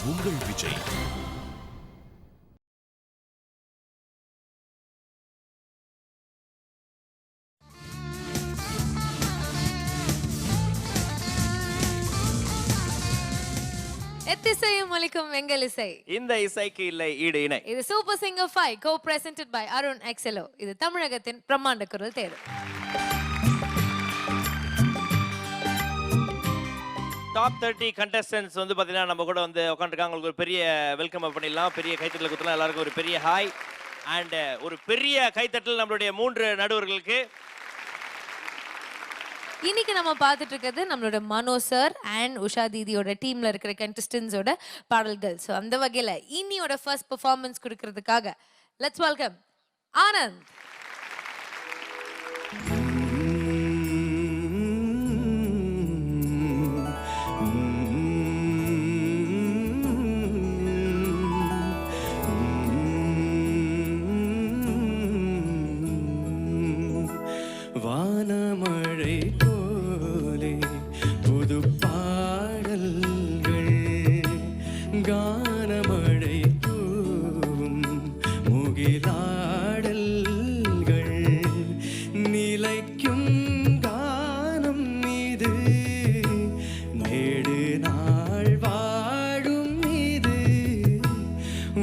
உங்கள் விஜய். எத்திசையும் ஒலிக்கும் எங்கள் இசை. இந்த இசைக்கு இல்லை ஈடு இணை. இது super singer 5 co-presented by Arun Excello. இது தமிழகத்தின் பிரம்மாண்ட குரல் தேர்வு. டாப் 30 கண்டஸ்டன்ட்ஸ் வந்து பார்த்தீங்கன்னா நம்ம கூட வந்து உட்காந்துருக்காங்க. உங்களுக்கு ஒரு பெரிய வெல்கம் பண்ணிடலாம். பெரிய கைத்தட்டல் குத்தலாம். எல்லாருக்கும் ஒரு பெரிய ஹாய் அண்ட் ஒரு பெரிய கைத்தட்டல் நம்மளுடைய 3 நடுவர்களுக்கு. இன்னைக்கு நம்ம பார்த்துட்டு இருக்கிறது நம்மளோட மனோ சார் அண்ட் உஷா தீதியோட டீம்ல இருக்கிற கண்டஸ்டன்ஸோட பாடல்கள். ஸோ அந்த வகையில் இன்னியோட ஃபர்ஸ்ட் பெர்ஃபார்மன்ஸ் கொடுக்கறதுக்காக லெட்ஸ் வெல்கம் ஆனந்த். வானமழை போலே புது பாடல்கள் கானமழை தூவும் முகிலாடல்கள் நிலைக்கும் கானம் இது நேடு நாள் வாழும் இது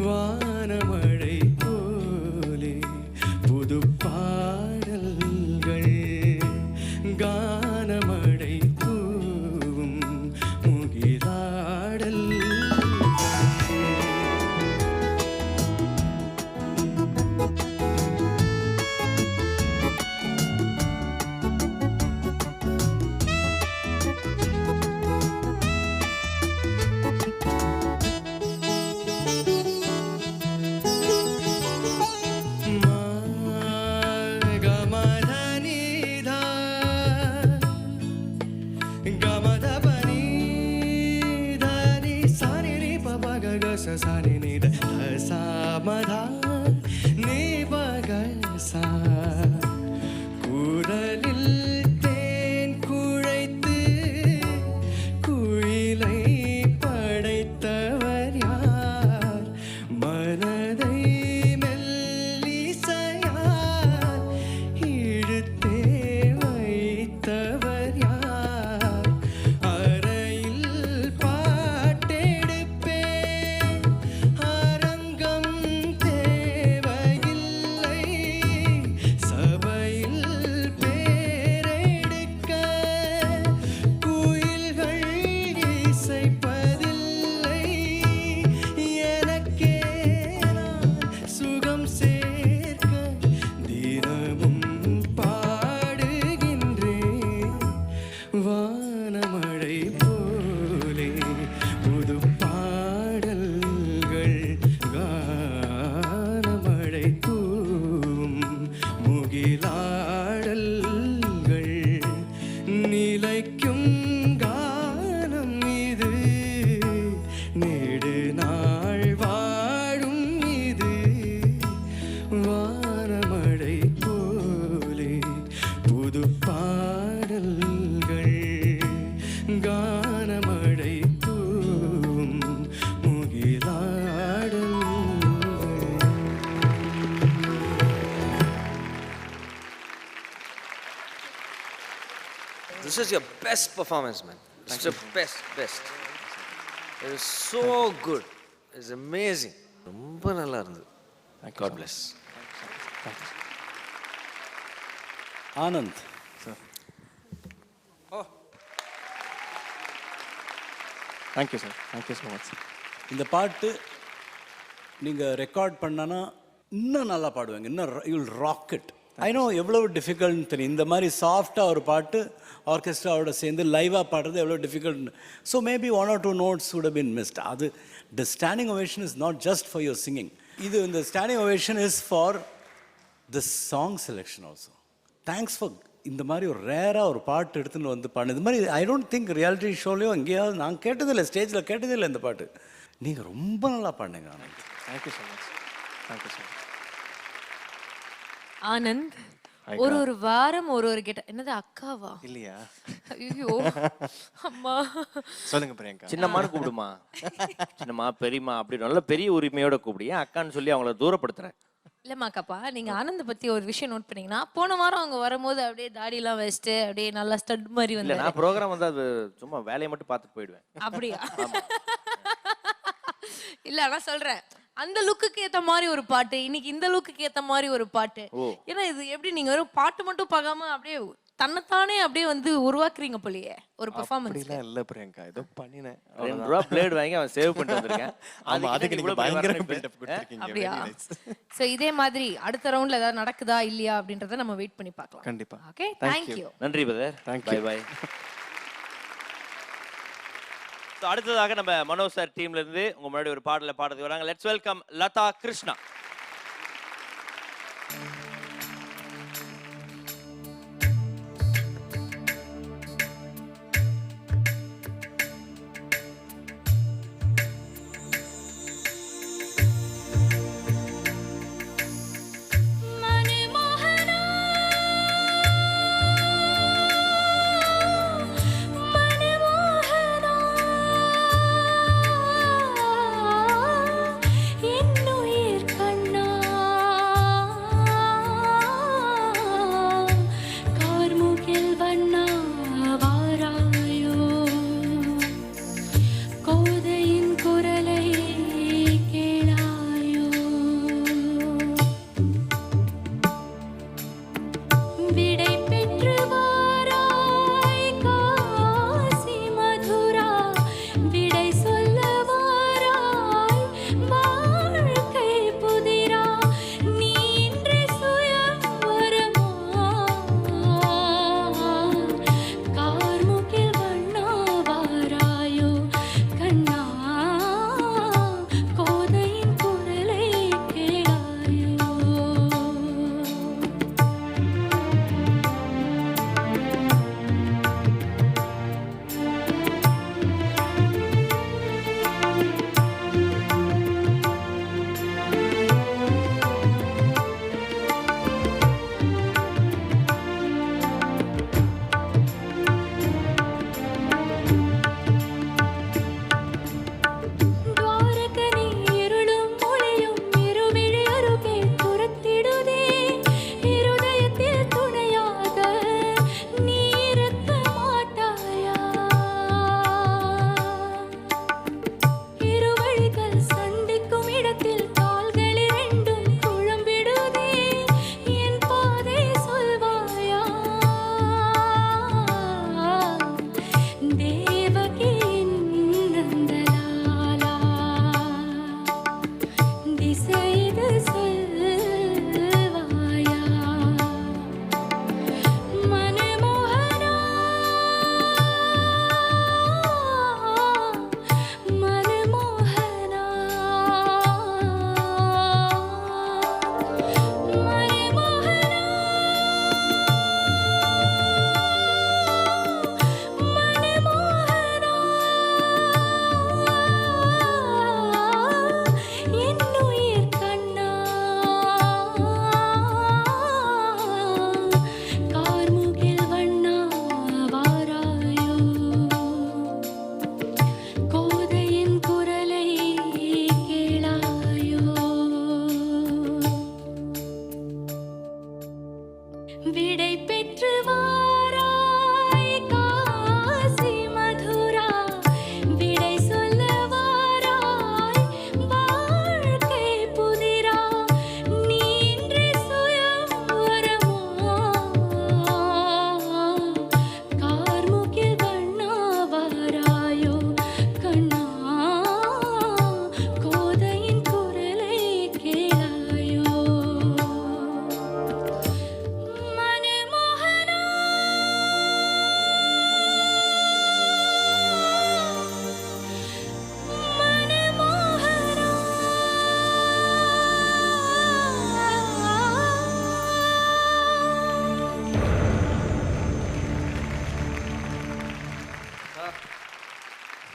வானமழை போலே புது பாடல்கள் கானமழை தூவும் முகிலாடல். Sani ni da sa ma dha ni ba ga sa குரலில் தேன் குழைத்து குயிலை படைத்தவர் யார் மனதை மெல்லிசையார் இழுத்தே வைத்தவர் யார் அறையில் பாட்டெடுப்பேன் அரங்கம் தேவையில்லை சபையில் பேரெடுக்க குயில்கள் இசைப்பதில்லை எனக்கே நான் சுகம் சேர்க்க தினமும் பாடுகின்றேன் வானமழை போலே புது பாடல்கள் கானமழை தூவும் முகிலாடல்கள் நிலைக்கும் கானம் இது நெடு நாள் வாழும் இது வானமழை போலே புது பாடல்கள் கானமழை தூவும் முகிலாடல். This is your best performance, man. It's the best. It was so good. It's amazing. ரொம்ப நல்லா இருந்தது. God bless. Anand thank you sir. Thank you so much. இந்த பாட்டு நீங்கள் ரெக்கார்ட் பண்ணனா இன்னும் நல்லா பாடுவாங்க. இன்னும் யூல் ராக்கெட். ஐ நோ எவ்வளோ டிஃபிகல்ட்னு தெரியும். இந்த மாதிரி சாஃப்டாக ஒரு பாட்டு ஆர்கெஸ்ட்ராவோட சேர்ந்து லைவாக பாடுறது எவ்வளோ difficult. So maybe 1 or 2 notes would have been missed. அது த standing ovation is not just for your singing. இது இந்த standing ovation is for the song selection also. Thanks for இந்த மாதிரி ஒரு ரேராக ஒரு பாட்டு எடுத்துன்னு வந்து பாடு. இது மாதிரி ஐ டோன்ட் திங்க் ரியாலிட்டி ஷோலையும் எங்கேயாவது நான் கேட்டதில்லை, ஸ்டேஜில் கேட்டதில்லை இந்த பாட்டு. நீங்கள் ரொம்ப நல்லா பாடுங்க Anand. Thank you so much. Thank you so much. Anand, ஒரு வாரம் ஒரு கெட்ட என்னது அக்காவா இல்லையா? ஐயோ அம்மா சொல்லுங்க பிரியங்கா. சின்னம்மான்னு கூப்பிடுமா, சின்னம்மா பெரியம்மா அப்படி நல்ல பெரிய உரிமையோட கூப்பிடு. ஏன் அக்கான்னு சொல்லி அவங்கள தூரப்படுத்துறேன். இல்லம்மாக்காப்பா நீங்க ஆனந்த் பத்தி ஒரு விஷயம் நோட் பண்ணீங்கன்னா போன வாரம் அவங்க வரும்போது அப்படியே தாடி எல்லாம் வச்சுட்டு அப்படியே நல்லா ஸ்டட் மாதிரி இல்ல வந்து நான் ப்ரோக்ராம் வந்து அது சும்மா வேலையை மட்டும் பார்த்துட்டு போயிடுவேன். அப்படியா இல்ல நான் சொல்றேன் அந்த லுக்குக்கு ஏத்த மாதிரி ஒரு பாட்டு இன்னைக்கு இந்த லுக்குக்கு ஏத்த மாதிரி ஒரு பாட்டு. ஏன்னா இது எப்படி நீங்க வெறும் பாட்டு மட்டும் பார்க்காம அப்படியே தன்னைத்தானே அப்படியே வந்து உருவாக்குறீங்க போலயே ஒரு பெர்ஃபார்மன்ஸ். அப்படிலாம் இல்ல பிரியங்கா, ஏதோ பண்ணினேன். 2 ரூபா பிளேட் வாங்கி அவன் சேவ் பண்ணிட்டு வந்திருக்கேன். ஆமா, அதுக்கு நீங்க பயங்கர பில்டப் கொடுத்திருக்கீங்க. அப்படியா? Very nice. சோ இதே மாதிரி அடுத்த ரவுண்ட்ல ஏதாவது நடக்குதா இல்லையா அப்படின்றத நம்ம வெயிட் பண்ணி பார்க்கலாம். கண்டிப்பா. Okay, Thank thank you. நன்றி brother. Thank bye you. Bye. அடுத்ததாக நம்ம மனோஜ் சார் டீம்ல இருந்து உங்க முன்னாடி ஒரு பாடல பாடுறதுக்கு வராங்க. Let's welcome Latha Krishna.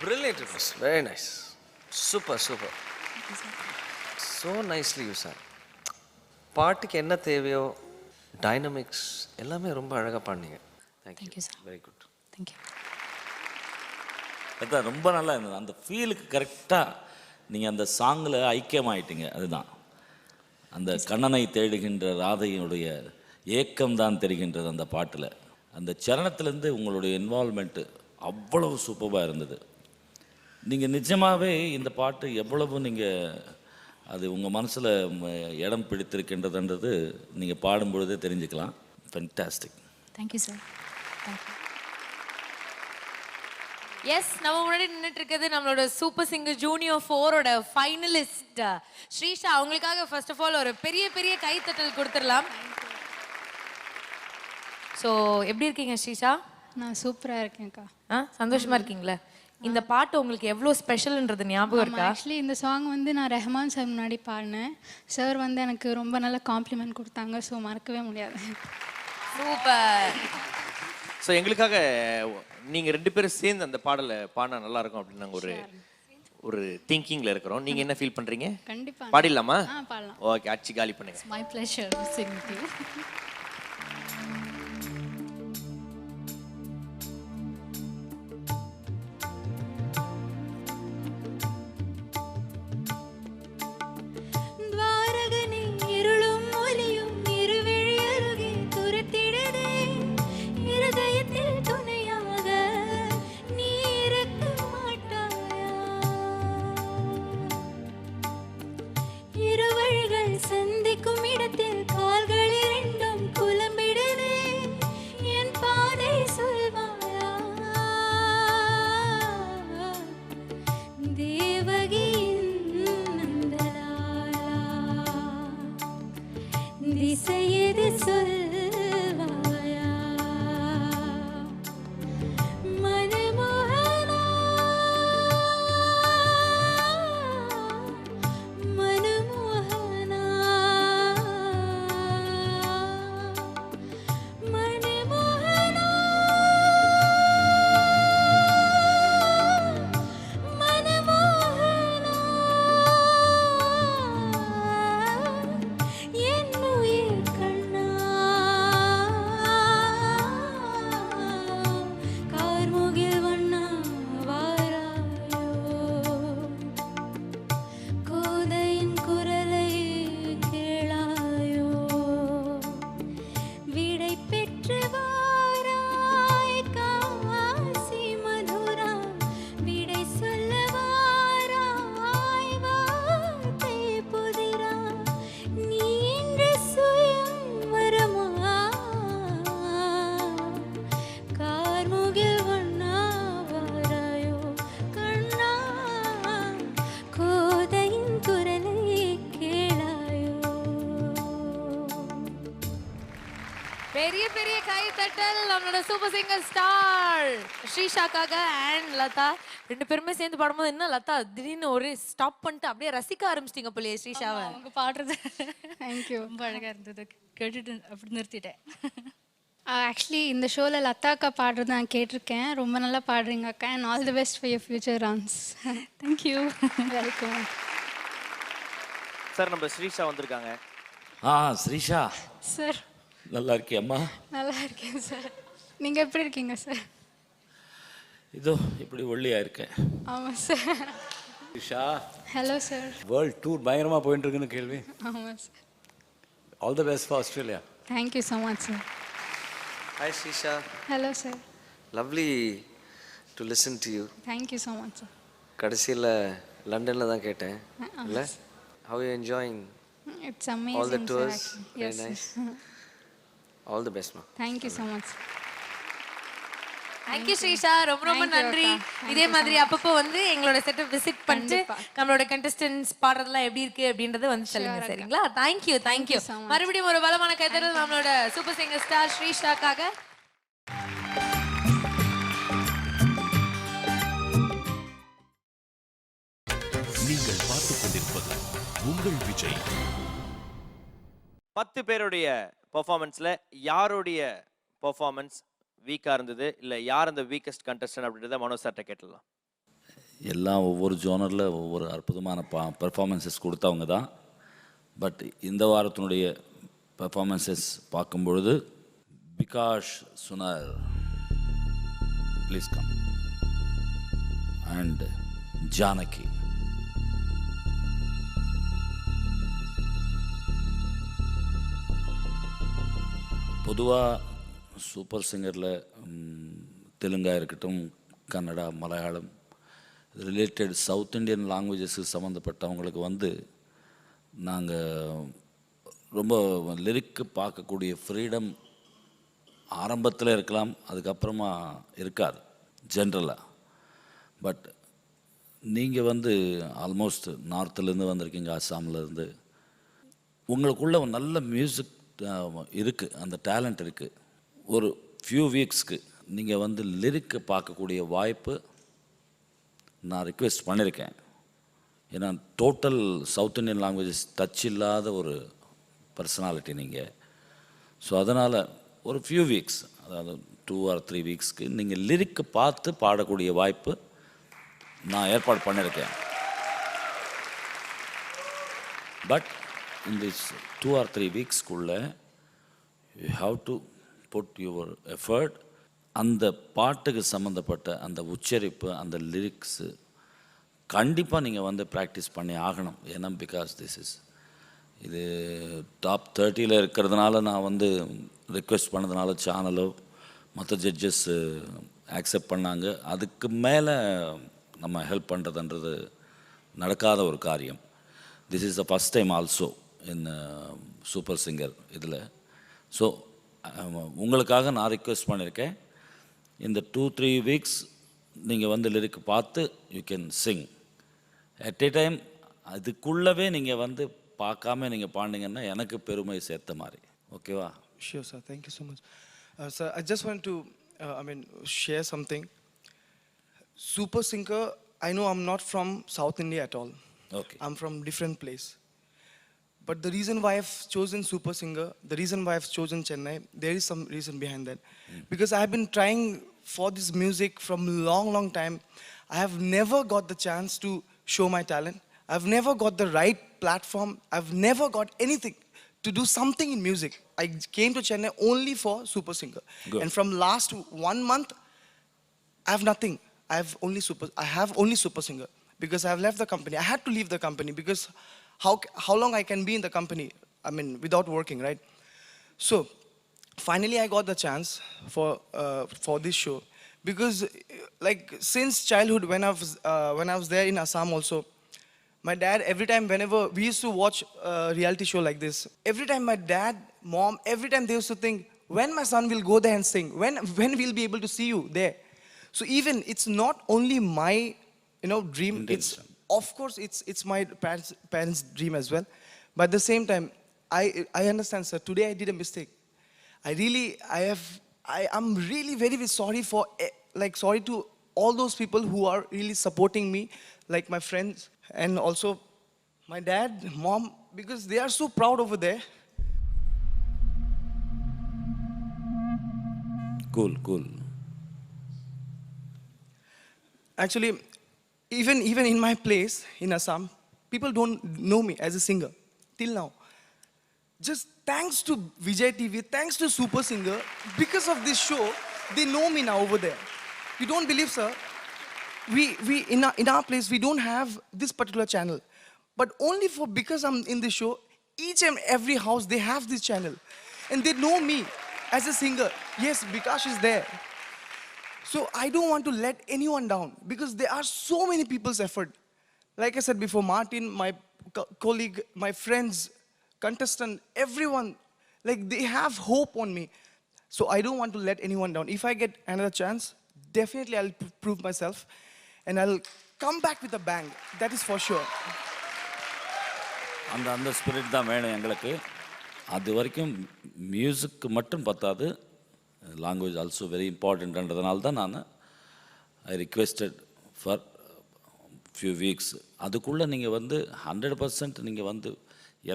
Brilliant it was. Very nice. Super, super. So nicely you sang. பாட்டுக்கு என்ன தேவையோ டைனமிக்ஸ் எல்லாமே ரொம்ப அழகாக பாடினீங்க. Thank you sir. Very good. Thank you. அதான் ரொம்ப நல்லா இருந்தது. அந்த ஃபீலுக்கு கரெக்டாக நீங்கள் அந்த சாங்கில் ஐக்கியமாயிட்டீங்க. அதுதான் அந்த கண்ணனை தேடுகின்ற ராதையினுடைய ஏக்கம் தான் தெரிகின்றது அந்த பாட்டில். அந்த சரணத்துலேருந்து உங்களுடைய இன்வால்மெண்ட்டு அவ்வளவு சூப்பராக இருந்தது. நீங்கள் நிஜமாகவே இந்த பாட்டு எவ்வளவு நீங்கள் அது உங்கள் மனசில் இடம் பிடித்திருக்கின்றதுன்றது நீங்கள் பாடும்பொழுதே தெரிஞ்சுக்கலாம். Fantastic. Thank you sir. Thank you. Yes, நம்ம முன்னாடி நின்றுட்டு இருக்கிறது நம்மளோட சூப்பர் சிங்கர் ஜூனியர் 4ஓட ஃபைனலிஸ்ட் ஸ்ரீஷா. அவங்களுக்காக ஃபர்ஸ்ட் ஆஃப் ஆல் ஒரு பெரிய பெரிய கைத்தட்டல் கொடுத்துடலாம். ஸோ எப்படி இருக்கீங்க ஸ்ரீஷா? நான் சூப்பராக இருக்கேன்க்கா. சந்தோஷமா இருக்கீங்களா? இந்த பாட்டு உங்களுக்கு எவ்வளோ ஸ்பெஷல்ன்றது ஞாபகம் இருக்கா? ஆக்சுவலி இந்த சாங் வந்து நான் ரெஹ்மான் சார் முன்னாடி பாடினேன். சார் வந்து எனக்கு ரொம்ப நல்ல காம்ப்ளிமெண்ட் கொடுத்தாங்க. ஸோ மறக்கவே முடியாது. சூப்பர். ஸோ எங்களுக்காக நீங்கள் 2 பேரும் சேர்ந்து அந்த பாடலை பாடினா நல்லா இருக்கும் அப்படின்னு நாங்கள் ஒரு திங்கிங்கில் இருக்கிறோம். நீங்கள் என்ன ஃபீல் பண்ணுறீங்க? கண்டிப்பாக பாடிடலாமா? பாடலாம். ஓகே, அடிச்சு காலி பண்ணுங்க. My pleasure to Singh with you. சந்திக்கும் இடத்தில் கால்கள் இரண்டும் குலம்பிடுதே, என் பாதை சொல்வாயா தேவகியின் நந்தலாலா, திசையது சொல்வாயா மனமோகனா மனமோகனா மனமோகனா மனமோகனா என் உயிர் கண்ணா கார்முகில் வண்ணா வாராயோ, கோதையின் குரலை கேளாயோ, விடை பெற்று வாராய் காசி மதுரா, விடை சொல்ல வாராய் வார்த்தை புதிரா, நீ இன்று சுயம்வரமா கார்முகில் வண்ணா வாராயோ கண்ணா, கோதையின் குரலை கேளாயோ. பெரிய பெரிய கைத்தட்டல் நம்மளோட சூப்பர் சிங்கர் ஸ்டார் ஸ்ரீஷாக்காக அண்ட் லதா. 2 பேருமே சேர்ந்து பாடும்போது என்ன லதா திடீர்னு ஒரு ஸ்டாப் பண்ணிட்டு அப்படியே ரசிக்க ஆரம்பிச்சிட்டீங்க போலயே ஸ்ரீஷாவை. அவங்க பாடுறது தேங்க்யூ. ரொம்ப அழகாக இருந்தது. கேட்டுட்டு அப்படி நிறுத்திட்டேன். ஆக்சுவலி இந்த ஷோவில் லதாக்கா பாடுறது நான் கேட்டிருக்கேன். ரொம்ப நல்லா பாடுறீங்க அக்கா. And all the best for your future runs. Thank you. Welcome sir, நம்ம ஸ்ரீஷா வந்திருக்காங்க. ஸ்ரீஷா சார். நல்லா இருக்கியம்மா? நல்லா இருக்கேன் சார். நீங்கள் எப்படி இருக்கீங்க சார்? இதோ இப்படி ஒல்லியாக இருக்கேன். ஆமாம் sir. Srisha, hello sir. World tour பயங்கரமாக போயிட்டு இருக்குன்னு கேள்வி. ஆமாம் sir. All the best for Australia. Thank you so much sir. Hi Srisha. Hello sir. Lovely to listen to you. Thank you so much sir. கடைசியில் லண்டனில் தான் கேட்டேன் இல்லை? How you enjoying it's all the amazing tours? Sir. Very nice. All the best, ma. Thank you so much. Thank you Srisha, ரொம்ப ரொம்ப Thank you, நன்றி. அக்கா. இதே மாதிரி அப்பப்போ வந்து எங்களோட செட்டை விசிட் பண்ணிட்டு நம்மளோட கண்டஸ்டன்ஸ் பாடுறதெல்லாம் எப்படி இருக்கு அப்படின்றத வந்து சொல்லுங்க, சரிங்களா? Thank you thank you. so much. மறுபடியும் ஒரு பலமான கைத்தட்டல் நம்மளோட சூப்பர் சிங்கர் ஸ்டார் ஸ்ரீஷாக்காக. நீங்கள் பார்த்துக் கொண்டிருப்பது உங்கள் விஜய். 10 பேருடைய பெர்ஃபார்மன்ஸில் யாருடைய பெர்ஃபார்மன்ஸ் வீக்காக இருந்தது, இல்லை யார் அந்த வீக்கஸ்ட் கண்டஸ்டன்ட் அப்படின்றத மனோஜ் சார்ட்ட கேட்டலாம். எல்லாம் ஒவ்வொரு ஜோனரில் ஒவ்வொரு அற்புதமான பெர்ஃபார்மன்ஸஸ் கொடுத்தவங்க தான். பட் இந்த வாரத்தினுடைய பெர்ஃபார்மன்ஸஸ் பார்க்கும்பொழுது Bikash Sunar please come and Janaki. பொதுவாக சூப்பர் சிங்கரில் தெலுங்காக இருக்கட்டும், Kannada, Malayalam related south Indian லாங்குவேஜஸுக்கு சம்மந்தப்பட்டவங்களுக்கு வந்து நாங்கள் ரொம்ப லிரிக்கு பார்க்கக்கூடிய ஃப்ரீடம் ஆரம்பத்தில் இருக்கலாம், அதுக்கப்புறமா இருக்காது ஜென்ரலாக. பட் நீங்கள் வந்து ஆல்மோஸ்ட் நார்த்துலேருந்து வந்திருக்கீங்க, அஸ்ஸாம்லேருந்து. உங்களுக்குள்ள ஒரு நல்ல மியூசிக் இருக்குது, அந்த டேலண்ட் இருக்குது. ஒரு ஃபியூ வீக்ஸ்க்கு நீங்கள் வந்து லிரிக்கை பார்க்கக்கூடிய வாய்ப்பு நான் ரிக்வெஸ்ட் பண்ணியிருக்கேன். ஏன்னா total south Indian languages touch இல்லாத ஒரு பர்சனாலிட்டி நீங்கள். ஸோ அதனால் ஒரு ஃபியூ வீக்ஸ், அதாவது 2 or 3 வீக்ஸ்க்கு நீங்கள் லிரிக்கை பார்த்து பாடக்கூடிய வாய்ப்பு நான் ஏற்பாடு பண்ணியிருக்கேன். But in this 2 or 3 வீக்ஸ்க்குள்ளே you have to put your effort. அந்த பாட்டுக்கு சம்மந்தப்பட்ட அந்த உச்சரிப்பு, அந்த லிரிக்ஸு கண்டிப்பாக நீங்கள் வந்து ப்ராக்டிஸ் பண்ணி ஆகணும். ஏன்னா பிகாஸ் இது டாப் 30 இருக்கிறதுனால நான் வந்து ரிக்வெஸ்ட் பண்ணதுனால சேனலோ மற்ற ஜட்ஜஸ் ஆக்செப்ட் பண்ணாங்க. அதுக்கு மேலே நம்ம ஹெல்ப் பண்ணுறதுன்றது நடக்காத ஒரு காரியம். This is the first time also in super singer இதில். ஸோ உங்களுக்காக நான் ரிக்வெஸ்ட் பண்ணியிருக்கேன், இந்த 2-3 வீக்ஸ் நீங்கள் வந்து லிரிக் பார்த்து you can sing at a time. அதுக்குள்ளவே நீங்கள் வந்து பார்க்காம நீங்கள் பாண்டிங்கன்னா எனக்கு பெருமை சேர்த்த மாதிரி. ஓகேவா? Sure, sir. Thank you so much. Sir, I just want to, share something. Super singer, I know I'm not from South India at all. Okay. I'm from different place. But the reason why I've chosen super singer, the reason why I've chosen Chennai, there is some reason behind that. Because I have been trying for this music from long time. I have never got the chance to show my talent. I've never got the right platform. I've never got anything to do something in music. I came to Chennai only for super singer. Good. And from last 1 month, I have nothing. I have only super singer because I have left the company. I had to leave the company because how long I can be in the company? Without working, right? So finally I got the chance for this show because like since childhood when I was there in Assam also, my dad, every time whenever we used to watch a reality show like this, every time my dad, mom, every time they used to think, when my son will go there and sing, when we'll be able to see you there. So even it's not only my dream, it's of course it's my parents dream as well. But at the same time, I understand, sir, today I did a mistake. I'm really very, very sorry for sorry to all those people who are really supporting me, like my friends and also my dad, mom, because they are so proud over there. Cool. Actually, even in my place in Assam, people don't know me as a singer till now. Just thanks to Vijay TV, thanks to Super Singer, because of this show, they know me now over there. You don't believe, sir? We in our place we don't have this particular channel, but only because I'm in this show, each and every house they have this channel, and they know me as a singer. Yes, Bikash is there. So I don't want to let anyone down because there are so many people's effort. Like I said before, Martin, my colleague, my friends, contestant, everyone, like they have hope on me. So I don't want to let anyone down. If I get another chance, definitely I'll prove myself and I'll come back with a bang. That is for sure. அந்த spirit தான் வேணும் எங்களுக்கு. அது வரைக்கும் மியூசிக்கு மட்டும் பத்தாது, language also very இம்பார்ட்டண்ட்ன்றதுனால தான் நான் ஐ ரிக்வெஸ்டட் ஃபார் ஃபியூ வீக்ஸ். அதுக்குள்ளே நீங்கள் வந்து 100% நீங்கள் வந்து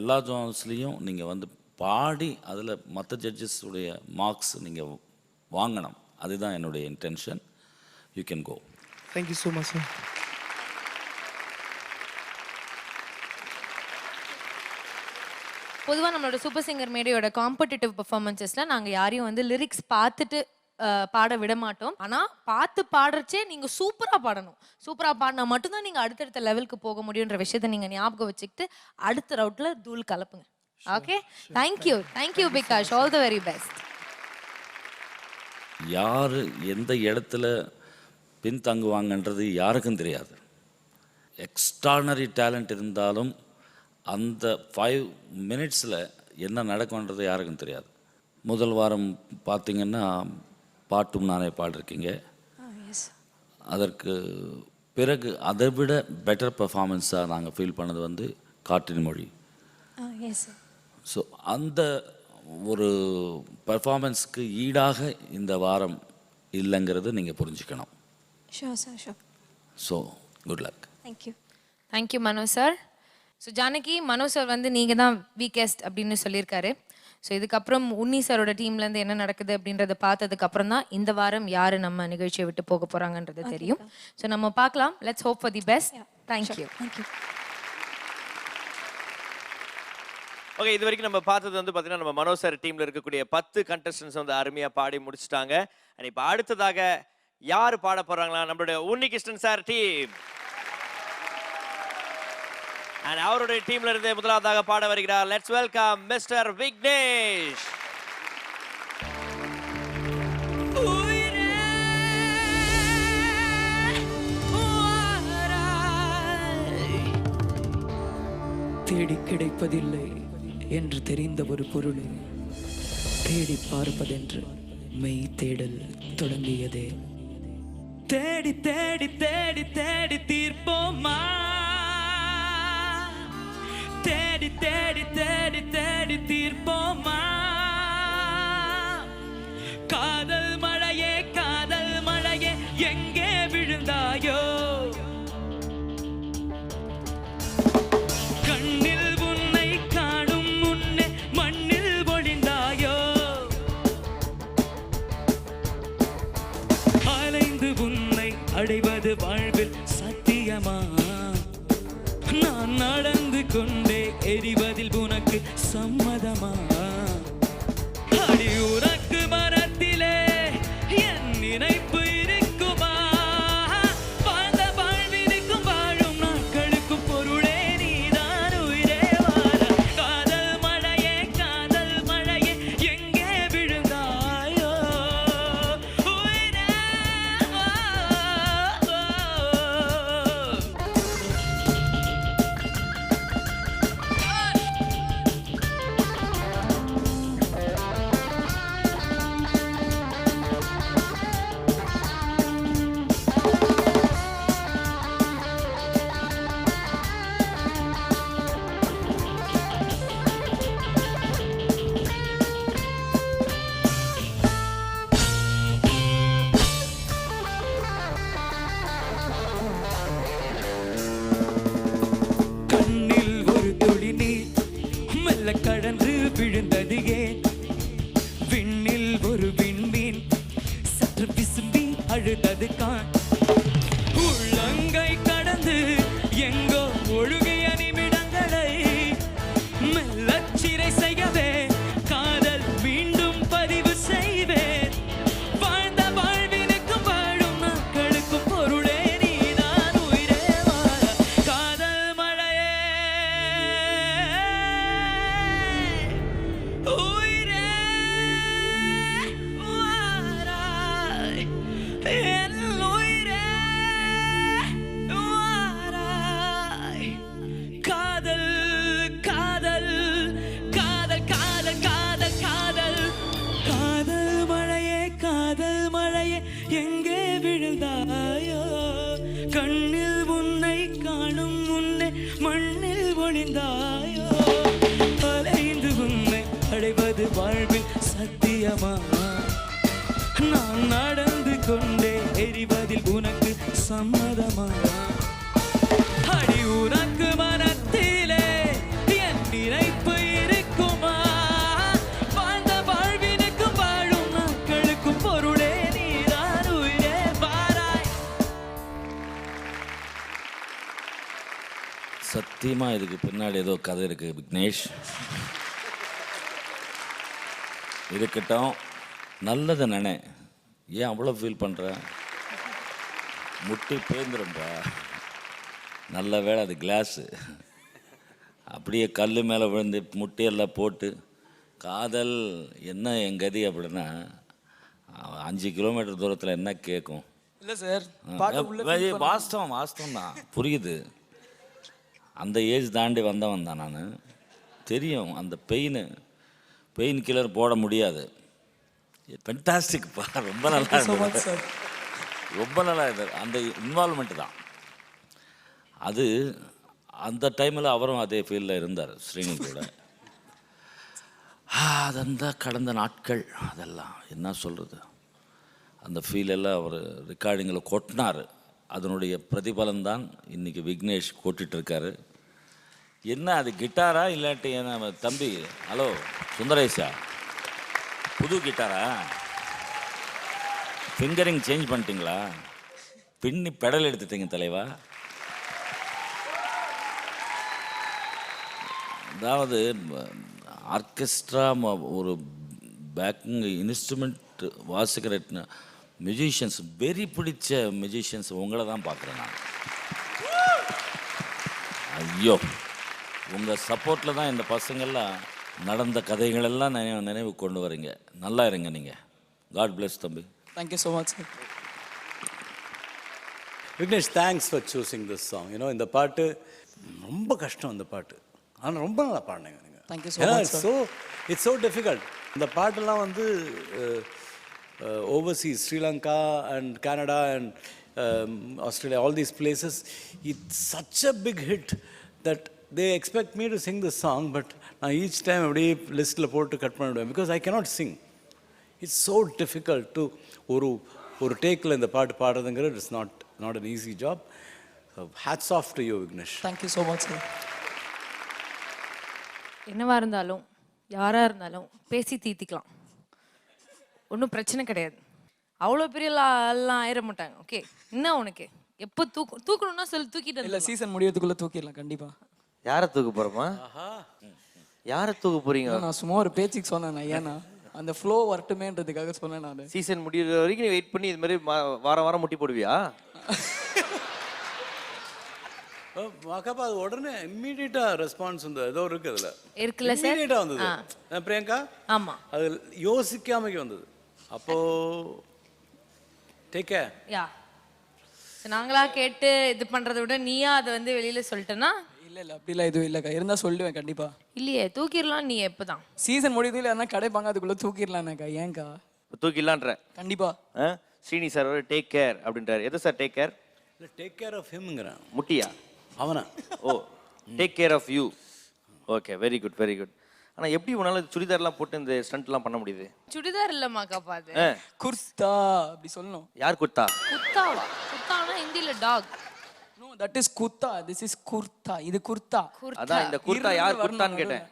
எல்லா ஜோன்ஸ்லேயும் நீங்கள் வந்து பாடி அதில் மற்ற ஜட்ஜஸுடைய மார்க்ஸ் நீங்கள் வாங்கணும். அதுதான் என்னுடைய intention. You can go. Thank you so much, sir. பொதுவாக நம்மளோட சூப்பர் சிங்கர் மேடையோட காம்படிட்டிவ் பெர்ஃபார்மன்ஸஸ்ல நாங்கள் யாரையும் வந்து லிரிக்ஸ் பார்த்துட்டு பாட விட மாட்டோம். ஆனால் பார்த்து பாடுறச்சே நீங்கள் சூப்பராக பாடணும். சூப்பராக பாடினா மட்டும்தான் நீங்கள் அடுத்தடுத்த லெவலுக்கு போக முடியுன்ற விஷயத்தை நீங்கள் ஞாபகம் வச்சுக்கிட்டு அடுத்த ரவுட்டில் தூள் கலப்புங்க. Okay, thank you Bikash, all the very best. யார் எந்த இடத்துல பின்தங்குவாங்கன்றது யாருக்கும் தெரியாது. எக்ஸ்ட்ரானரி டேலண்ட் இருந்தாலும் அந்த 5 மினிட்ஸில் என்ன நடக்கும்ன்றது யாருக்கும் தெரியாது. முதல் வாரம் பார்த்திங்கன்னா பாட்டும் நானே பாடிருக்கீங்க. அதற்கு பிறகு அதை விட பெட்டர் பெர்ஃபார்மன்ஸாக நாங்கள் ஃபீல் பண்ணது வந்து காற்றின் மொழி. ஸோ அந்த ஒரு பெர்ஃபார்மன்ஸ்க்கு ஈடாக இந்த வாரம் இல்லைங்கிறது நீங்கள் புரிஞ்சுக்கணும். So good luck. தேங்க்யூ மனோ சார். ஸோ ஜானகி, மனோ சார் வந்து நீங்கள் தான் வீக்கெஸ்ட் அப்படின்னு சொல்லியிருக்காரு. ஸோ இதுக்கப்புறம் உன்னி சாரோட டீம்லேருந்து என்ன நடக்குது அப்படின்றத பார்த்ததுக்கப்புறம் தான் இந்த வாரம் யார் நம்ம நிகழ்ச்சியை விட்டு போக போகிறாங்கன்றது தெரியும். ஸோ நம்ம பார்க்கலாம். Let's hope for the best. Thank you. Okay, இது வரைக்கும் நம்ம பார்த்தது வந்து பார்த்தீங்கன்னா நம்ம மனோ சார் டீமில் இருக்கக்கூடிய 10 கண்டஸ்டன்ஸ் வந்து அருமையாக பாடி முடிச்சிட்டாங்க. அண்ட் இப்போ அடுத்ததாக யார் பாட போகிறாங்களா? நம்மளுடைய உன்னிகிருஷ்ணன் சார் டீம். அண்ட் அவருடைய டீம்ல இருந்து முதலாவதாக பாட வருகிறார். Let's welcome mister Vignesh. தேடி கிடைப்பதில்லை என்று தெரிந்த ஒரு பொருளை தேடி பார்ப்பதென்று மெய் தேடல் தொடங்கியதே. தேடி தேடி தேடி தேடி தீர்ப்போமா, தேடி தேடி தேடி தேடி தீர்ப்போமா, காதல் மழையே எங்கே விழுந்தாயோ, கண்ணில் உன்னை காணும் முன்னே மண்ணில் ஒளிந்தாயோ, அலைந்து உன்னை அடைவது வாழ்வில் சத்தியமா, நான் நடந்து கொண்டே எரிவதில் உனக்கு சம்மதமா, அடி உனக்கு மரத்திலே என் நினைப்பு இருக்குமா, வாழ்ந்த வாழ்வினுக்கும் வாழும் நாட்களுக்கும் பொருளே நீதான் உயிரே வாழ, காதல் மழையே எங்கே விழுந்தாயோ, உயிரே கண்ணில் ஒரு துளி நீர் மெல்ல கடந்து விழுந்தது ஏன், விண்ணில் ஒரு விண்மீன் சற்று விசும்பி அழுதது கான், உள்ளங்கை கடந்து எங்கோ ஒழுகிய நிமிடங்களை மெல்லச் சிறை செய்யவே காதல் மீண்டும் பதிவு செய்வேன், வாழ்ந்த வாழ்வினுக்கும் வாழும் நாட்களுக்கும் பொருளே நீதான் உயிரே வாழ, காதல் மழையே உயிரே வாராய், என் உயிரே வாராய், காதல் காதல் காதல் காதல் காதல் காதல், காதல் மழையே எங்கே விழுந்தாயோ, கண்ணில் உன்னை காணும் முன்னே மண்ணில் ஒளிந்தாயோ, அலைந்து உன்னை அடைவது வாழ்வில் சத்தியமா, நான் நடந்து கொண்டே எரிவதில் உனக்கு சம்மதமா, அடி உனக்கு மனத்திலே என் நினைப்பு இருக்குமா, வாழ்ந்த வாழ்வினுக்கும் வாழும் நாட்களுக்கும் பொருளே நீதான் உயிரே வாராய். சத்தியமாக இதுக்கு பின்னாடி ஏதோ கதை இருக்குது விக்னேஷ். இருக்கட்டும், நல்லது நினை. ஏன் அவ்வளோ ஃபீல் பண்ணுற? முட்டி பேந்துரும்பா. நல்ல வேளை அது கிளாஸு. அப்படியே கல் மேலே விழுந்து முட்டியெல்லாம் போட்டு காதல் என்ன என் கதி அப்படின்னா 5 கிலோமீட்டர் தூரத்தில் என்ன கேட்கும்? இல்லை சார், வாஸ்தவம் வாஸ்தவம் தான், புரியுது. அந்த ஏஜ் தாண்டி வந்தவன் தான் நான். தெரியும் அந்த பெயின் கில்லர் போட முடியாது. ஃபென்டாஸ்டிக்ப்பா, ரொம்ப நல்லா இருந்தது, ரொம்ப நல்லா இருந்தது. அந்த இன்வால்மெண்ட் தான் அது. அந்த டைமில் அவரும் அதே ஃபீல்டில் இருந்தார் ஸ்ரீனி கூட. அதந்த கடந்த நாட்கள் அதெல்லாம் என்ன சொல்கிறது, அந்த ஃபீலெல்லாம் அவர் ரெக்கார்டிங்கில் கொட்டினார். அதனுடைய பிரதிபலன்தான் இன்றைக்கி விக்னேஷ் கொட்டிகிட்ருக்காரு. என்ன அது கிட்டாரா இல்லாட்டி என்ன தம்பி? ஹலோ சுந்தரேஷா, புது கிட்டாரா? ஃபிங்கரிங் சேஞ்ச் பண்ணிட்டீங்களா? பின்னி பெடல் எடுத்துட்டீங்க தலைவா. அதாவது ஆர்கெஸ்ட்ரா ஒரு பேக்கிங் இன்ஸ்ட்ருமெண்ட் வாசிக்கிற மியூசிஷியன்ஸ், வெறி பிடிச்ச மியூசிஷியன்ஸ் உங்களை தான் பார்க்குறேன் நான். ஐயோ, உங்கள் சப்போர்ட்டில் தான் இந்த பசங்கள்லாம் நடந்த கதைகளெல்லாம் நினைவு கொண்டு வரீங்க. நல்லா இருங்க நீங்கள். காட் பிளெஸ் தம்பி. Thank you so much sir. Vignesh, thanks for choosing this song. இந்த பாட்டு ரொம்ப கஷ்டம். இந்த பாட்டு ஆனால் ரொம்ப நல்லா பாடினீங்க நீங்கள். Thank you so much. It's so difficult. இந்த பாட்டெல்லாம் வந்து overseas, Sri Lanka and Canada and Australia, all these places, it's such a big hit that they expect me to sing this song. But நான் ஈச் டைம் அப்படியே லிஸ்ட்டில் போட்டு கட் பண்ணிவிடுவேன். Because I cannot sing. It's so difficult to ஒரு டேக்கில் இந்த பாட்டு பாடுறதுங்கிறது it's not an easy job. Hats off to you Vignesh. Thank you so much sir. என்னவா இருந்தாலும் யாராக இருந்தாலும் பேசி தீர்த்திக்கலாம், ஒன்றும் பிரச்சனை கிடையாது. அவ்வளோ பெரிய எல்லாம் ஆயிட மாட்டாங்க. ஓகே, என்ன உனக்கு எப்போ தூக்கணும்னா சொல்லி தூக்கிட்டு இல்லை, சீசன் முடியறதுக்குள்ளே தூக்கிடலாம் கண்டிப்பாக. யாரை தூக்க போகிறோமா? யாரை தூக்க போகிறீங்க? நான் சும்மா ஒரு பேச்சுக்கு சொன்னேன். ஏன்னா அந்த ஃப்ளோ வரட்டுமேன்றதுக்காக சொன்னேன் நான். சீசன் முடிகிற வரைக்கும் நீ வெயிட் பண்ணி இது மாதிரி வாரம் வாரம் முட்டி போடுவியா? வாக்கப்பா, அது உடனே இம்மீடியட்டாக ரெஸ்பான்ஸ் வந்து ஏதோ இருக்குது அதில் இருக்குல்ல சார்? இம்மீடியட்டாக வந்தது பிரியங்கா. ஆமாம், அது யோசிக்காமக்கு வந்தது. அப்போது டேக் கேர். யா, நாங்களா கேட்டு இது பண்ணுறத விட நீயா அதை வந்து வெளியில் சொல்லிட்டேன்னா? இல்லை அப்படிலாம் எதுவும் இல்லைக்கா, இருந்தால் சொல்லுவேன் கண்டிப்பாக. இல்லையே, தூக்கிடலாம். நீ எப்போ தான் சீசன் முடியுது இல்லைன்னா கிடைப்பாங்க, அதுக்குள்ளே தூக்கிடலாம்க்கா. ஏன்க்கா? தூக்கிடலான்ற கண்டிப்பாக. ஸ்ரீனி சார் டேக் கேர் அப்படின்றாரு. எது சார் டேக் கேர்? இல்லை, டேக் கேர் ஆஃப் ஹிம்ங்கிறான். முட்டியா? அவனா? Oh, take care of you. Okay, very good very good. ஆனால் எப்படி உன்னால சுடிதார்லாம் போட்டு இந்த ஸ்டண்ட்லாம் பண்ண முடியுது? சுடிதார் இல்லைம்மா காப்பா, அது குர்தா அப்படி சொல்லணும். யார் குர்த்தா? குர்தாவா? குர்தானா ஹிந்தியில் talk. No, that is kurta. This is kurta. இது குர்தா. அதான் இந்த குர்தா யார் குர்தான்னு கேட்டேன்.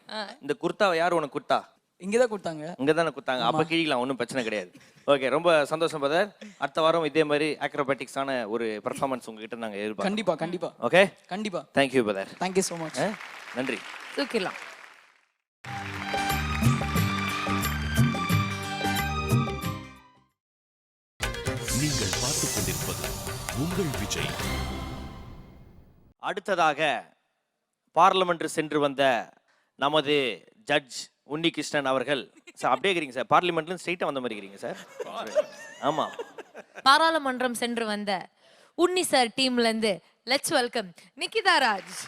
இந்த குர்தாவை யார் உனக்கு குர்த்தா? இங்கே தான் கொடுத்தாங்க. இங்கே தானே கொடுத்தாங்க. அப்போ கிழிக்கலாம், ஒன்றும் பிரச்சனை கிடையாது. ஓகே, ரொம்ப சந்தோஷம் பதர். அடுத்த வாரம் இதே மாதிரி ஆக்ரோபேட்டிக்ஸான ஒரு பெர்ஃபார்மன்ஸ் உங்ககிட்ட நாங்கள் எதிர்பார்க்கோம். கண்டிப்பா கண்டிப்பா. ஓகே, கண்டிப்பா. Thank you brother. Thank you so much. நன்றி. தூக்கிடலாம். நீங்கள் பார்த்துக் கொண்டிருப்பது உங்கள் விஜய். அடுத்ததாக பார்லிமெண்ட் சென்று வந்த நமது ஜட்ஜ் உன்னிகிருஷ்ணன் அவர்கள். சார் அப்படியே இருக்கிறீங்க சார், பார்லிமெண்ட்ல ஸ்ட்ரெயிட்டா வந்த மாதிரி இருக்கிறீங்க சார். ஆமா, பாராளுமன்றம் சென்று வந்த உன்னி சார் டீம்ல இருந்து லெட்ஸ் வெல்கம் நிகிதா ராஜ்.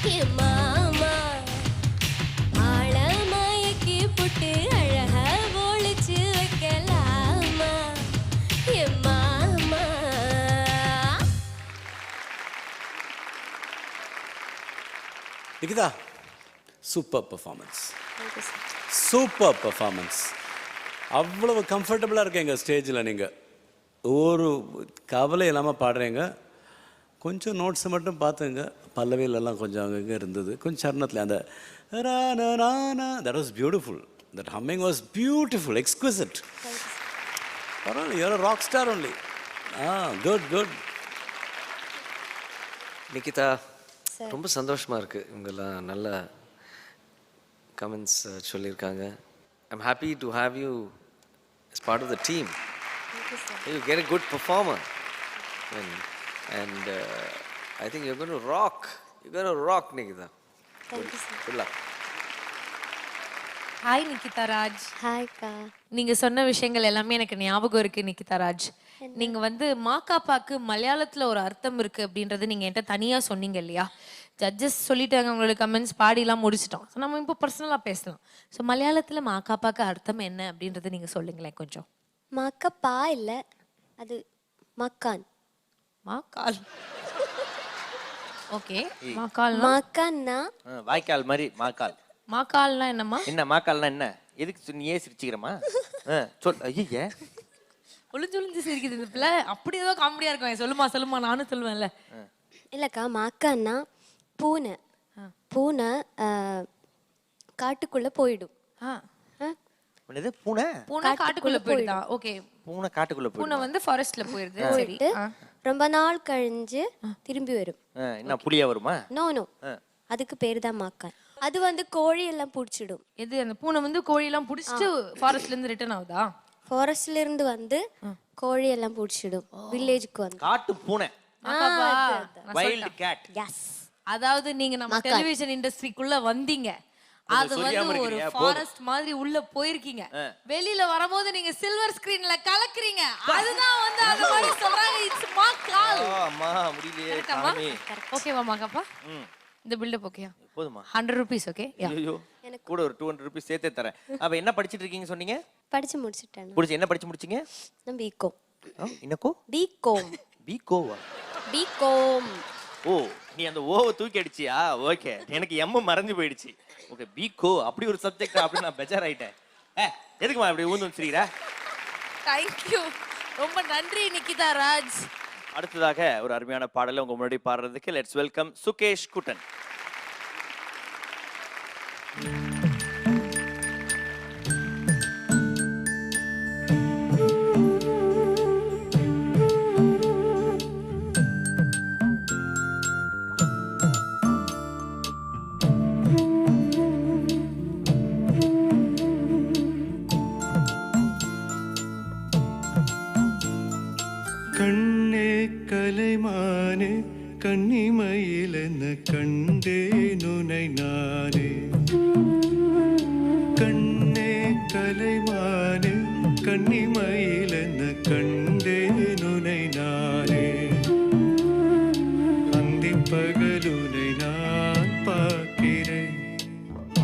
என் மாமா ஆழமயக்கி புட்டு அழகா ஒளிச்சு வைக்கலாமா என் மாமா. Nikita, super performance, super performance. அவ்வளவு கம்ஃபர்டபுளாக இருக்கீங்க ஸ்டேஜில். நீங்கள் ஒரு கவலை இல்லாமல் பாடுறீங்க. கொஞ்சம் நோட்ஸை மட்டும் பார்த்துங்க, பல்லவியிலெல்லாம் கொஞ்சம் அங்கங்கே இருந்தது. கொஞ்சம் சரணத்தில் அந்த that was beautiful. That humming was beautiful, exquisite. பரவாயில்ல, you're rock star only. Good good. Nikita, ரொம்ப சந்தோஷமாக இருக்குது. இவங்கெல்லாம் நல்ல கமெண்ட்ஸ் சொல்லியிருக்காங்க. I'm happy to have you as part of the team. You get a good performer. And I think you're going to rock. You're going to rock, Nikita. Thank you, sir. Good luck. Hi Nikita Raj. ஹாய்க்கா. நீங்க சொன்ன விஷயங்கள் எல்லாமே எனக்கு ஞாபகம் இருக்கு நிகிதா ராஜ். நீங்க வந்து மாக்காப்பாக்கு மலையாளத்துல ஒரு அர்த்தம் இருக்கு அப்படின்றது நீங்க என்கிட்ட தனியா சொன்னீங்க இல்லையா? ஜட்ஜஸ் சொல்லிட்டாங்க, உங்களோட கமெண்ட்ஸ் பாடிலாம் முடிச்சிட்டோம். ஸோ நம்ம இப்போ பர்சனலாக பேசலாம். ஸோ மலையாளத்தில் மாக்காப்பாக்கு அர்த்தம் என்ன அப்படின்றத நீங்கள் சொல்லுங்களேன் கொஞ்சம். மாக்கப்பா இல்லை, அது மக்கான். மாக்கால். ஓகே, மாக்கால். மக்கான்னா வாய்க்கால் மாதிரி மாக்கால். மாக்கால்னா என்னம்மா? என்ன மாக்கால்னா என்ன? எதுக்கு நீயே சிரிச்சுக்கிறமா? சொல். ஐயே, ஒளிஞ்சு ஒளிஞ்சு சிரிக்குது இந்த பிள்ளை. அப்படி ஏதோ காமெடியாக இருக்கும். சொல்லுமா சொல்லுமா, நானும் சொல்லுவேன்ல. இல்லைக்கா, மக்கான்னா பூனை. பூனை காட்டுக்குள்ளே போயிடும். என்னது பூனை? பூனை காட்டுக்குள்ள போயிடுதா? ஓகே, பூனை காட்டுக்குள்ள பூனை வந்து ஃபாரஸ்ட்ல போயிடுது. சரி, போயிட்டு ரொம்ப நாள் கழிஞ்சு திரும்பி வரும். என்ன புளியா வருமா? நோ நோ, அதுக்கு பேர் தான் மாக்கான். அது வந்து கோழி எல்லாம் பிடிச்சிடும். எது அந்த பூனை வந்து கோழியெல்லாம் பிடிச்சிட்டு ஃபாரஸ்ட்ல இருந்து ரிட்டர்ன் ஆகுதா? ஃபாரஸ்ட்ல இருந்து வந்து கோழி எல்லாம் பிடிச்சிடும் வில்லேஜுக்கு வந்து. காட்டு பூனை, வைல்ட் கேட். எஸ். அதாவது நீங்க நம்ம டெலிவிஷன் இண்டஸ்ட்ரிக்குள்ள வந்தீங்க, அது வந்து ஒரு ஃபாரஸ்ட் மாதிரி உள்ள போயிருக்கீங்க. வெளியில வரும்போது நீங்க சில்வர் ஸ்கிரீன்ல கலக்குறீங்க. அதுதான் வந்து அது மாதிரி சொல்றாங்க. இட்ஸ் மாக்கால். அம்மா முடியலையே சாமி. ஓகேவா மாக்காப்பா? இந்த பில்டப் ஓகேயா? போதுமா? 100 rupees ஓகே. ஐயோ, கூட ஒரு 200 rupees சேர்த்தே தரேன். அப்ப என்ன படிச்சிட்டு இருக்கீங்க சொன்னீங்க? படிச்சு முடிச்சிட்டேன். படிச்சு என்ன படிச்சு முடிச்சீங்க? நான் பிகாம். என்னக்கோ? பிகாம். பிகோவா? பிகாம். ஓ, நீ அந்த ஓவை தூக்கி அடிச்சியா? ஓகே, எனக்கு எம் மறந்து போயிடுச்சு. ஓகே, பிகோ அப்படி ஒரு சப்ஜெக்ட் அப்படி நான் பெஜார் ஆயிட்டேன். எதுக்குமா அப்படி ஊந்து வச்சிருக்கிற? தேங்க் யூ, ரொம்ப நன்றி நிகிதா ராஜ். அடுத்ததாக ஒரு அருமையான பாடலை உங்க முன்னாடி பாடுறதுக்கு லெட்ஸ் வெல்கம் சுகேஷ் குட்டன். கண்ணே கலைமானே கன்னிமயிலென கண்டேன் உனை நானே. கண்ணே கலைமானே கன்னிமயிலென கண்டேன் உனை நானே. அந்தி பகலுனை நான் பார்க்கிறேன்,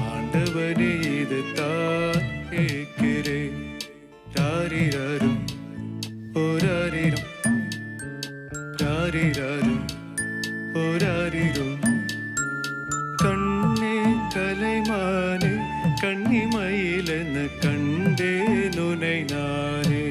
ஆண்டவனே இது தான் கேட்கிறேன். தாரிரரும் ஓராரிரும் ராரிரரும் ஓராரிரும். கண்ணே கலைமானே கன்னிமயிலென கண்டேன் உனை நானே.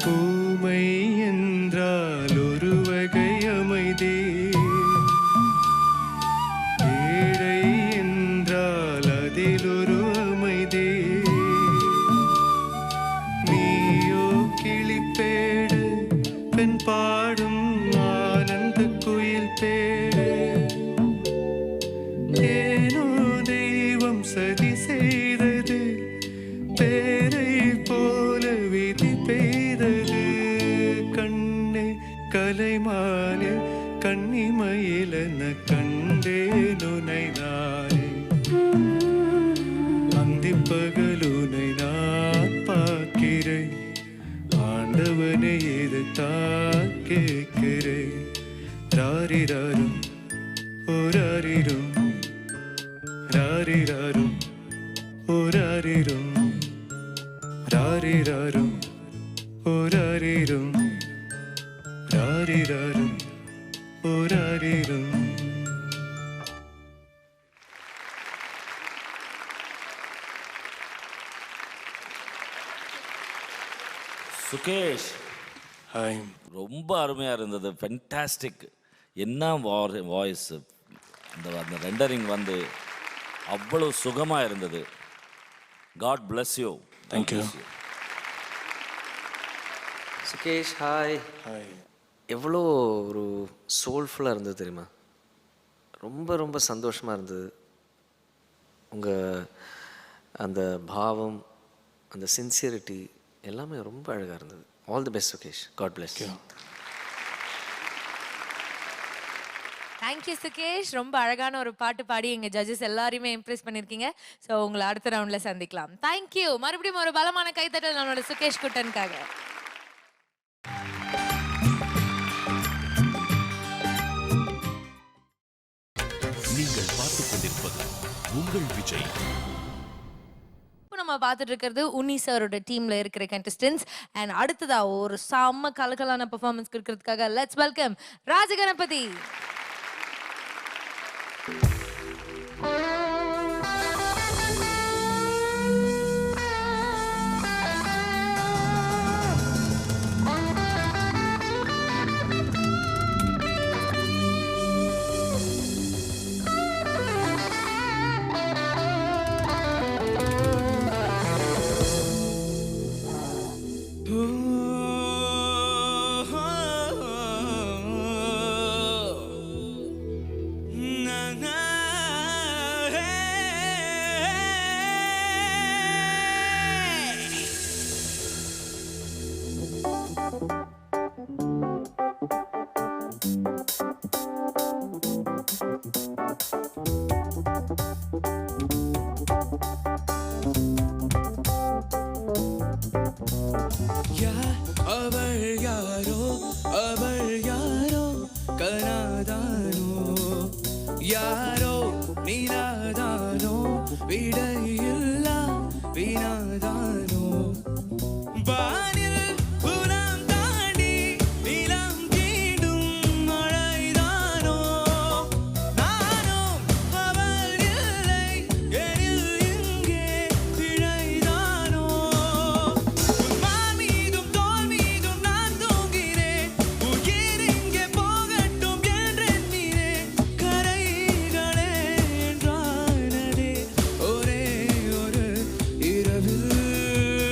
ஊமை என்றால் ஓராரிரும் ராரிராரும் ஓராரிரும் ராரிராரும் ஓராரிரும். சுகேஷ், ஹாய். ரொம்ப அருமையாக இருந்தது, ஃபென்டாஸ்டிக். என்ன வாய்ஸ், அந்த ரெண்டரிங் வந்து அவ்வளோ சுகமாக இருந்தது. God bless you. Thank you. Sukesh hi. Hi. எவ்வளோ ஒரு சோல்ஃபுல்லாக இருந்தது தெரியுமா? ரொம்ப ரொம்ப சந்தோஷமாக இருந்தது. உங்கள் அந்த பாவம், அந்த சின்சியரிட்டி எல்லாமே ரொம்ப அழகாக இருந்தது. All the best Sukesh. God bless you. Thank you Sukesh. ரொம்ப அழகான ஒரு பாட்டு பாடி எங்க ஜட்ஜஸ் எல்லாரையுமே இம்ப்ரெஸ் பண்ணிருக்கீங்க. ஸோ உங்களை அடுத்த ரவுண்ட்ல சந்திக்கலாம். தேங்க்யூ. மறுபடியும் ஒரு பலமான கைத்தட்டல் நம்மளோட சுகேஷ் குட்டனுக்காக. நீங்கள் பார்த்துக் கொண்டிருப்பது உங்கள் விஜய். இப்போ நம்ம பார்த்துட்டு இருக்கிறது உன்னி சாரோட டீம்ல இருக்கிற கண்டஸ்டன்ஸ். அண்ட் அடுத்ததா ஒரு செம்ம கலக்கலான பெர்ஃபார்மன்ஸ் கொடுக்கறதுக்காக லெட்ஸ் வெல்கம் ராஜகணபதி. அவள் யாரோ கனாதானோ, யாரோ நீனாதானோ, விடையில்லா வினாதானோ, வானில் புலம் தாண்டி நிலம் தீண்டும் மழைதானோ, நானும் அவள் இல்லை எனில் இங்கே பிழைதானோ, மார் மீதும் தோல் மீதும் நான் தூங்கினேன், உயிர் இங்கே போகட்டும் என்றெண்ணினேன், கரைகளே என்றானதே ஒரே ஒரு இரவில்.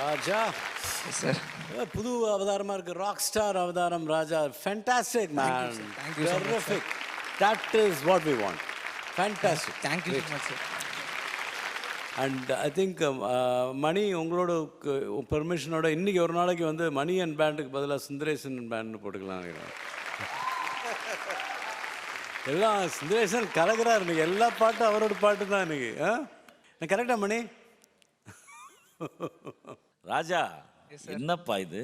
ராஜா சார் புது அவதாரமா இருக்கு, ராக் ஸ்டார் அவதாரம் Raja. Fantastic man, Thank you so much, terrific. That is what we want. Fantastic. Thank you so much sir. And I think Mani உங்களோட பெர்மிஷனோட இன்னைக்கு ஒரு நாளைக்கு வந்து மணி அண்ட் பேண்டுக்கு பதிலாக சுந்தரேசன் பேண்ட்னு போட்டுக்கலாம் நினைக்கிறேன். எல்லாம் சுந்தரேசன் கலக்கிறார் இன்னைக்கு, எல்லா பாட்டும் அவரோட பாட்டு தான் இன்னைக்கு. கரெக்டா மணி? ராஜா என்னப்பா இது,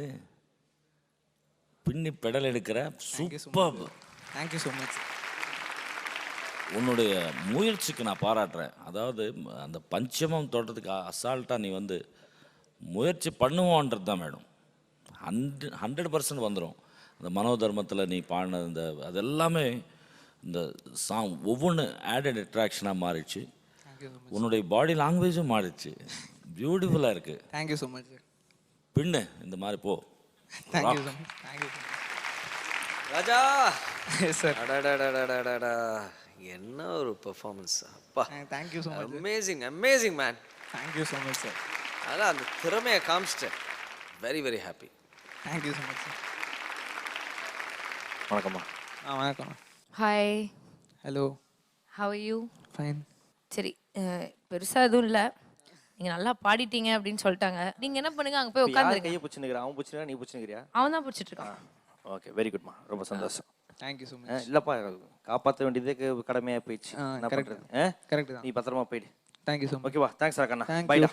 பின்னி பெடல் எடுக்கிற சூப்பர். Thank you so much. உன்னுடைய முயற்சிக்கு நான் பாராட்டுறேன். அதாவது அந்த பஞ்சமம் தோட்டத்துக்கு அசால்ட்டாக நீ வந்து முயற்சி பண்ணுவோன்றது தான் மேடம். 100% வந்துடும். அந்த மனோதர்மத்தில் நீ பாடின இந்த அதெல்லாமே இந்த சாங் ஒவ்வொன்று ஆடட் அட்ராக்ஷனாக மாறிடுச்சு. உன்னுடைய பாடி லாங்குவேஜும் மாறிடுச்சு. பியூட்டிஃபுல்லாக இருக்குது. Thank you so much sir. பின்னு இந்த மாதிரி போ. Thank you so much. Thank you so much. Raja sir. அடடடடடடடா, என்ன ஒரு பெர்ஃபார்மன்ஸ். அப்பா, thank you so much. Amazing amazing man. Thank you so much sir. அதான் அந்த திறமையை காமிச்சிட்டேன். Very very happy. Thank you so much sir. வணக்கம்மா. வணக்கம். Hi, hello. How you? Fine. சரி, பெருசாக எதுவும் இல்லை. நீங்கள் நல்லா பாடிட்டீங்க அப்படின்னு சொல்லிட்டாங்க. நீங்கள் என்ன பண்ணுங்க, அங்கே போய் உட்காந்துருங்க. கையை பிடிச்சிருக்கிறா, அவன் பிடிச்சிருக்கா, நீ பிடிச்சிருக்கிறியா? அவன் தான் பிடிச்சிட்டு இருக்கான். ஓகே, வெரி குட்மா, ரொம்ப சந்தோஷம். Thank you so much. இல்லப்பா, காப்பாற்ற வேண்டியதுக்கு கடமையாக போயிடுச்சு. என்ன கரெக்ட் பண்ணுறது? கரெக்ட் தான். நீ பத்திரமா போயிடு. Thank you so much. ஓகேவா? தேங்க்ஸ் கண்ணா. Thank பைடா.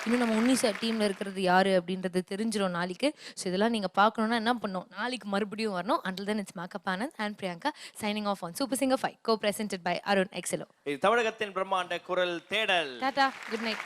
இன்னும் நம்ம உன்னி சார் டீமில் இருக்கிறது யார் அப்படின்றது தெரிஞ்சிடும் நாளைக்கு. ஸோ இதெல்லாம் நீங்கள் பார்க்கணுன்னா என்ன பண்ணணும், நாளைக்கு மறுபடியும் வரணும். Until then, it's Makeup Anand and Priyanka signing off on Super Singer 5, co-presented by Arun Excelo. இது தமிழகத்தின் பிரம்மாண்ட குரல் தேடல். Tata, good night.